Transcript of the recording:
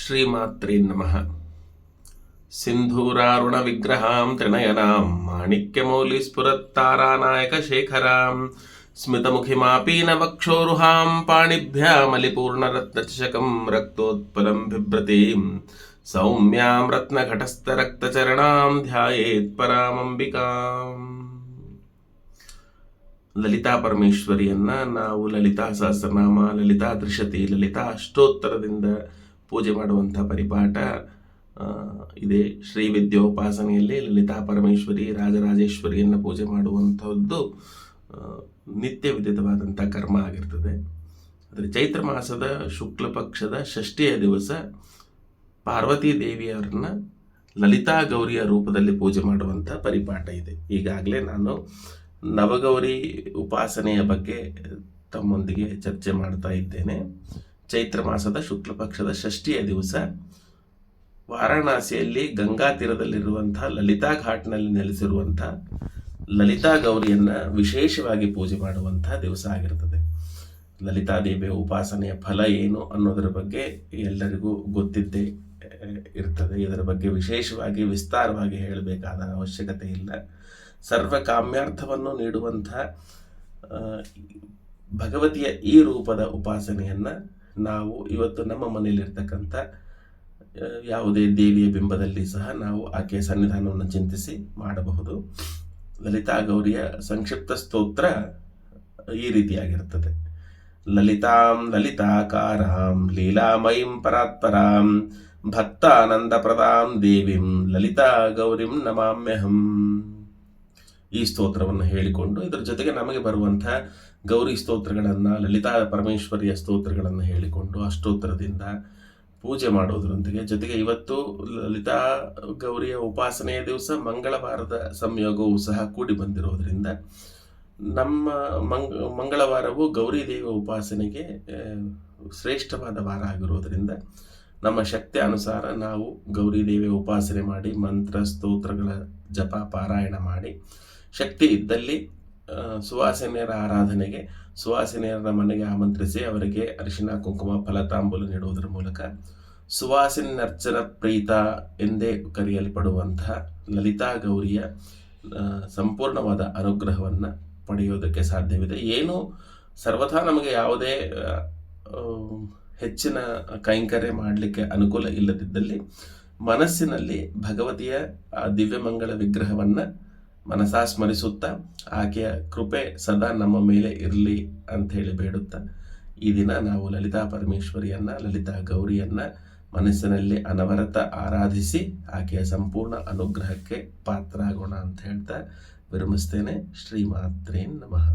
ಶ್ರೀಮಾತ್ರೇ ನಮಃ. ಸಿಂಧೂರಾರುಣ ವಿಗ್ರಹಾಂ ತ್ರಿನಯನಾಂ ಮಾಣಿಕ್ಯಮೌಲಿ ಸ್ಫುರತ್ತಾರಾನಾಯಕ ಶೇಖರಾಂ ಸ್ಮಿತಮುಖಿಮಾಪೀನ ವಕ್ಷೋರುಹಾಂ ಪಾಣಿಭ್ಯಾಮಲಿಪೂರ್ಣರತ್ನಚಷಕಂ ರಕ್ತೋತ್ಪಲಂ ಬಿಭ್ರತೀಂ ಸೌಮ್ಯಾಂ ರತ್ನಘಟಸ್ಥರಕ್ತಚರಣಾಂ ಧ್ಯಾಯೇತ್ ಪರಾಮಂಬಿಕಾಂ. ಲಲಿತಾ ಪರಮೇಶ್ವರಿಯನ್ನ ನಾವು ಲಲಿತಾ ಸಹಸ್ರನಾಮ, ಲಲಿತಾ ತ್ರಿಶತಿ, ಲಲಿತಾ ಅಷ್ಟೋತ್ತರದಿಂದ ಪೂಜೆ ಮಾಡುವಂಥ ಪರಿಪಾಠ ಇದೆ. ಶ್ರೀ ವಿದ್ಯೋಪಾಸನೆಯಲ್ಲಿ ಲಲಿತಾ ಪರಮೇಶ್ವರಿ, ರಾಜರಾಜೇಶ್ವರಿಯನ್ನು ಪೂಜೆ ಮಾಡುವಂಥದ್ದು ನಿತ್ಯ ವಿದಿತವಾದಂಥ ಕರ್ಮ ಆಗಿರ್ತದೆ. ಆದರೆ ಚೈತ್ರ ಮಾಸದ ಶುಕ್ಲ ಪಕ್ಷದ ಷಷ್ಠಿಯ ದಿವಸ ಪಾರ್ವತೀ ದೇವಿಯವರನ್ನ ಲಲಿತಾ ಗೌರಿಯ ರೂಪದಲ್ಲಿ ಪೂಜೆ ಮಾಡುವಂಥ ಪರಿಪಾಠ ಇದೆ. ಈಗಾಗಲೇ ನಾನು ನವಗೌರಿ ಉಪಾಸನೆಯ ಬಗ್ಗೆ ತಮ್ಮೊಂದಿಗೆ ಚರ್ಚೆ ಮಾಡ್ತಾ ಇದ್ದೇನೆ. ಚೈತ್ರ ಮಾಸದ ಶುಕ್ಲ ಪಕ್ಷದ ಷಷ್ಠಿಯ ದಿವಸ ವಾರಾಣಸಿಯಲ್ಲಿ ಗಂಗಾ ತೀರದಲ್ಲಿರುವಂಥ ಲಲಿತಾ ಘಾಟ್ನಲ್ಲಿ ನೆಲೆಸಿರುವಂಥ ಲಲಿತಾ ಗೌರಿಯನ್ನು ವಿಶೇಷವಾಗಿ ಪೂಜೆ ಮಾಡುವಂಥ ದಿವಸ ಆಗಿರ್ತದೆ. ಲಲಿತಾ ದೇವಿಯ ಉಪಾಸನೆಯ ಫಲ ಏನು ಅನ್ನೋದರ ಬಗ್ಗೆ ಎಲ್ಲರಿಗೂ ಗೊತ್ತಿದ್ದೇ ಇರ್ತದೆ. ಇದರ ಬಗ್ಗೆ ವಿಶೇಷವಾಗಿ ವಿಸ್ತಾರವಾಗಿ ಹೇಳಬೇಕಾದ ಅವಶ್ಯಕತೆ ಇಲ್ಲ. ಸರ್ವ ಕಾಮ್ಯಾರ್ಥವನ್ನು ನೀಡುವಂಥ ಭಗವತಿಯ ಈ ರೂಪದ ಉಪಾಸನೆಯನ್ನು ನಾವು ಇವತ್ತು ನಮ್ಮ ಮನೆಯಲ್ಲಿರ್ತಕ್ಕಂಥ ಯಾವುದೇ ದೇವಿಯ ಬಿಂಬದಲ್ಲಿ ಸಹ ನಾವು ಆಕೆಯ ಸನ್ನಿಧಾನವನ್ನು ಚಿಂತಿಸಿ ಮಾಡಬಹುದು. ಲಲಿತಾ ಗೌರಿಯ ಸಂಕ್ಷಿಪ್ತ ಸ್ತೋತ್ರ ಈ ರೀತಿಯಾಗಿರುತ್ತದೆ. ಲಲಿತಾಂ ಲಲಿತಾಕಾರಾಂ ಲೀಲಾಮಯೀಂ ಪರಾತ್ಪರಾಂ ಭಕ್ತಾನಂದಪ್ರದಾಂ ದೇವಿಂ ಲಲಿತಾ ಗೌರಿಂ ನಮಾಮ್ಯಹಂ. ಈ ಸ್ತೋತ್ರವನ್ನು ಹೇಳಿಕೊಂಡು ಇದರ ಜೊತೆಗೆ ನಮಗೆ ಬರುವಂಥ ಗೌರಿ ಸ್ತೋತ್ರಗಳನ್ನು, ಲಲಿತಾ ಪರಮೇಶ್ವರಿಯ ಸ್ತೋತ್ರಗಳನ್ನು ಹೇಳಿಕೊಂಡು ಅಷ್ಟೋತ್ತರದಿಂದ ಪೂಜೆ ಮಾಡೋದರೊಂದಿಗೆ ಜೊತೆಗೆ ಇವತ್ತು ಲಲಿತಾ ಗೌರಿಯ ಉಪಾಸನೆಯ ದಿವಸ ಮಂಗಳವಾರದ ಸಂಯೋಗವೂ ಸಹ ಕೂಡಿ ಬಂದಿರೋದರಿಂದ ನಮ್ಮ ಮಂಗಳವಾರವು ಗೌರಿ ದೇವಿಯ ಉಪಾಸನೆಗೆ ಶ್ರೇಷ್ಠವಾದ ವಾರ ಆಗಿರೋದರಿಂದ ನಮ್ಮ ಶಕ್ತಿ ಅನುಸಾರ ನಾವು ಗೌರಿ ದೇವಿಯ ಉಪಾಸನೆ ಮಾಡಿ ಮಂತ್ರ ಸ್ತೋತ್ರಗಳ ಜಪ ಪಾರಾಯಣ ಮಾಡಿ, ಶಕ್ತಿ ಇದ್ದಲ್ಲಿ ಸುವಾಸಿನಿಯರ ಆರಾಧನೆಗೆ ಸುವಾಸಿನಿಯರ ಮನೆಗೆ ಆಮಂತ್ರಿಸಿ ಅವರಿಗೆ ಅರಿಶಿನ ಕುಂಕುಮ ಫಲತಾಂಬೂಲ ನೀಡುವುದರ ಮೂಲಕ ಸುವಾಸಿನರ್ಚನ ಪ್ರೀತ ಎಂದೇ ಕರೆಯಲ್ಪಡುವಂತಹ ಲಲಿತಾ ಗೌರಿಯ ಸಂಪೂರ್ಣವಾದ ಅನುಗ್ರಹವನ್ನು ಪಡೆಯೋದಕ್ಕೆ ಸಾಧ್ಯವಿದೆ. ಏನು ಸರ್ವಥಾ ನಮಗೆ ಯಾವುದೇ ಹೆಚ್ಚಿನ ಕೈಂಕರ್ಯ ಮಾಡಲಿಕ್ಕೆ ಅನುಕೂಲ ಇಲ್ಲದಿದ್ದಲ್ಲಿ ಮನಸ್ಸಿನಲ್ಲಿ ಭಗವತಿಯ ಆ ದಿವ್ಯಮಂಗಳ ವಿಗ್ರಹವನ್ನು ಮನಸಾ ಸ್ಮರಿಸುತ್ತಾ ಆಕೆಯ ಕೃಪೆ ಸದಾ ನಮ್ಮ ಮೇಲೆ ಇರಲಿ ಅಂಥೇಳಿ ಬೇಡುತ್ತಾ ಈ ದಿನ ನಾವು ಲಲಿತಾ ಪರಮೇಶ್ವರಿಯನ್ನು, ಲಲಿತಾ ಗೌರಿಯನ್ನು ಮನಸ್ಸಿನಲ್ಲಿ ಅನವರತ ಆರಾಧಿಸಿ ಆಕೆಯ ಸಂಪೂರ್ಣ ಅನುಗ್ರಹಕ್ಕೆ ಪಾತ್ರರಾಗೋಣ ಅಂತ ಹೇಳ್ತಾ ವಿರಮಿಸ್ತೇನೆ. ಶ್ರೀಮಾತ್ರೇ ನಮಃ.